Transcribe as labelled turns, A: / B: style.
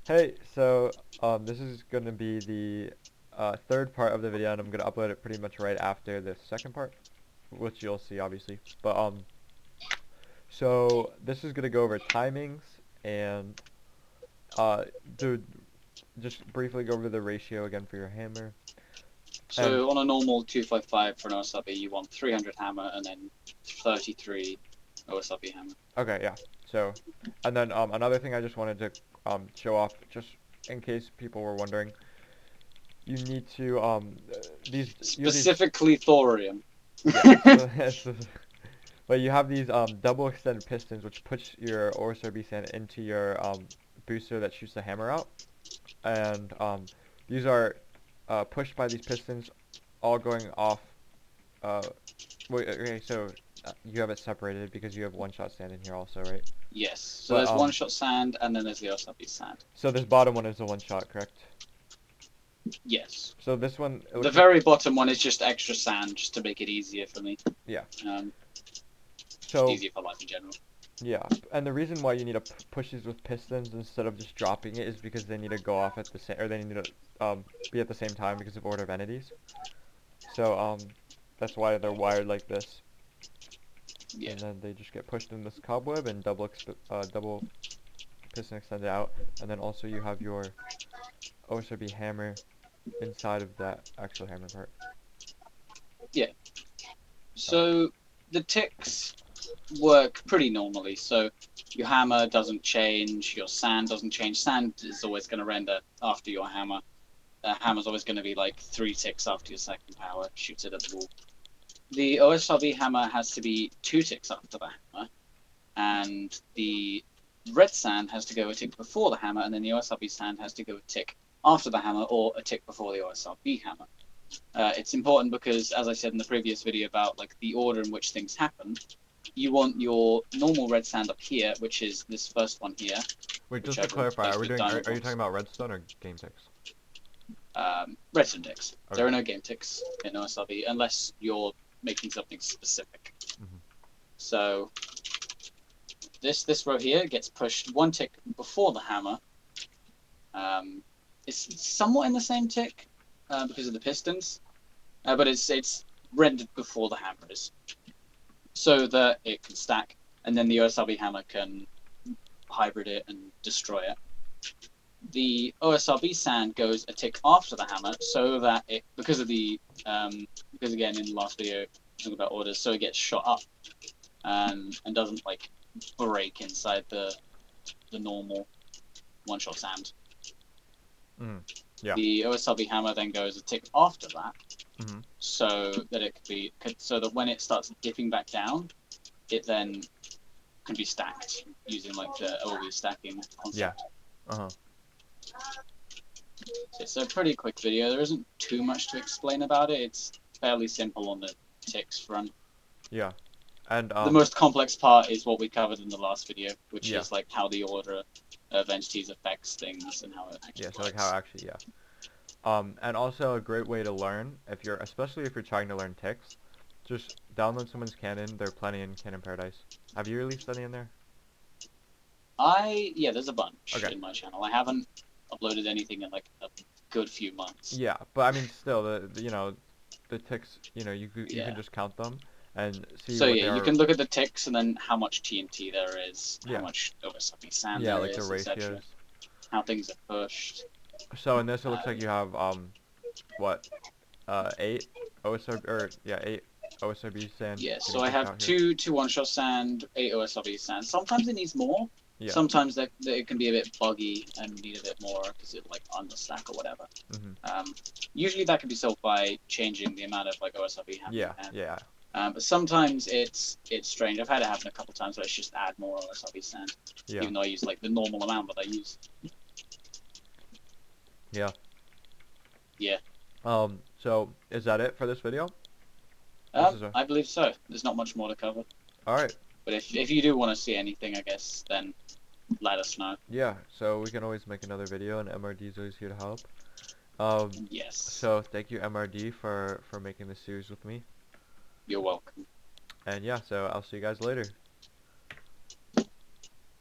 A: Hey, so this is going to be the third part of the video, and I'm going to upload it pretty much right after the second part, which you'll see obviously. But so this is going to go over timings and uh, do just briefly go over the ratio again for your hammer. And
B: So on a normal 255 for an OSRB, you want 300 hammer and then 33 OSRB hammer.
A: okay, yeah. So, and then another thing I just wanted to show off, just in case people were wondering, you need to these you have these
B: Specifically thorium.
A: yeah. So but you have these double extended pistons which push your OSRB sand into your booster that shoots the hammer out, and these are pushed by these pistons, all going off. Uh, wait, okay, so you have it separated because you have one shot sand in here also, right?
B: Yes. So
A: But
B: there's one shot sand and then there's the OSRB sand.
A: so this bottom one is a one shot, correct?
B: Yes.
A: So this one, it
B: The
A: looks like,
B: very bottom one is just extra sand, just to make it easier for me.
A: yeah.
B: Um, just
A: So
B: easier for life in general.
A: yeah, and the reason why you need to push these with pistons instead of just dropping it is because they need to go off at the same, or they need to be at the same time because of order of entities. So that's why they're wired like this,
B: Yeah.
A: and then they just get pushed in this cobweb and double piston extended out, and then also you have your OSRB hammer inside of that actual hammer part.
B: Yeah.
A: Oh,
B: So the ticks work pretty normally. So your hammer doesn't change, your sand doesn't change. Sand is always going to render after your hammer. The hammer's always going to be like 3 ticks after your second power, shoots it at the wall. The OSRB hammer has to be 2 ticks after the hammer, and the red sand has to go a tick before the hammer, and then the OSRB sand has to go a tick after the hammer or a tick before the OSRB hammer. It's important because, as I said in the previous video about like the order in which things happen, you want your normal red sand up here, which is this first one here,
A: wait, just to
B: whichever,
A: clarify,
B: like the diamond
A: are you talking
B: ones.
A: about redstone or game ticks?
B: Redstone ticks.
A: Okay.
B: There are no game ticks in OSRB unless you're making something specific.
A: Mhm.
B: So this row here gets pushed 1 tick before the hammer. It's somewhat in the same tick because of the pistons, but it's rendered before the hammer is, so that it can stack, and then the OSRB hammer can hybrid it and destroy it. The OSRB sand goes a tick after the hammer, so that it because of the because again in the last video talking about orders, so it gets shot up and doesn't like break inside the normal one shot sand.
A: Mhm. Yeah.
B: The OSRB hammer then goes a tick after that,
A: Mhm.
B: so that it so that when it starts dipping back down, it then can be stacked using like the OB stacking
A: Yeah.
B: concept.
A: Uh-huh.
B: So it's a pretty quick video. There isn't too much to explain about it. It's fairly simple on the ticks front.
A: Yeah. And
B: The most complex part is what we covered in the last video, which
A: yeah.
B: is like how the order of entities affects things and how it
A: Yeah,
B: actually
A: so like how
B: works.
A: actually, yeah. And also a great way to learn if you're, especially if you're trying to learn ticks, just download someone's Canon. There are plenty in Canon Paradise. Have you released any in there?
B: Yeah, there's a bunch
A: Okay.
B: in my channel. I haven't uploaded anything in like a good few months.
A: Yeah, but I mean, still, the ticks, you can
B: Yeah.
A: just count them and see
B: So
A: what
B: yeah,
A: they
B: you
A: are.
B: can look at the ticks and then how much TNT there is, how
A: Yeah.
B: much OSRP sand
A: Yeah,
B: there
A: like the
B: is, etc.
A: ratios.
B: How things are pushed.
A: So in this, it looks like
B: Um,
A: you have what, eight OSRB, or yeah, eight OSRB sand
B: yeah,
A: getting
B: so I
A: pushed
B: have
A: out here.
B: two one shot sand, 8 OSRB sand. Sometimes it needs more.
A: Yeah.
B: Sometimes that it can be a bit buggy and need a bit more because it like understack or whatever.
A: Mhm.
B: Um, Usually that can be solved by changing the amount of like OSRB hammer you
A: Yeah.
B: have.
A: Yeah.
B: But sometimes it's strange. I've had it happen a couple times where it's just add more OSRB sand,
A: Yeah.
B: even though I use like the normal amount that I use.
A: Yeah.
B: Yeah.
A: So is that it for this video? This is a
B: I believe so. There's not much more to cover.
A: all right.
B: But if you do want to see anything, I guess, then let us know.
A: Yeah. So we can always make another video, and MRD is always here to help. Um,
B: Yes.
A: so thank you MRD for making this series with me.
B: You're welcome.
A: And yeah, so I'll see you guys later.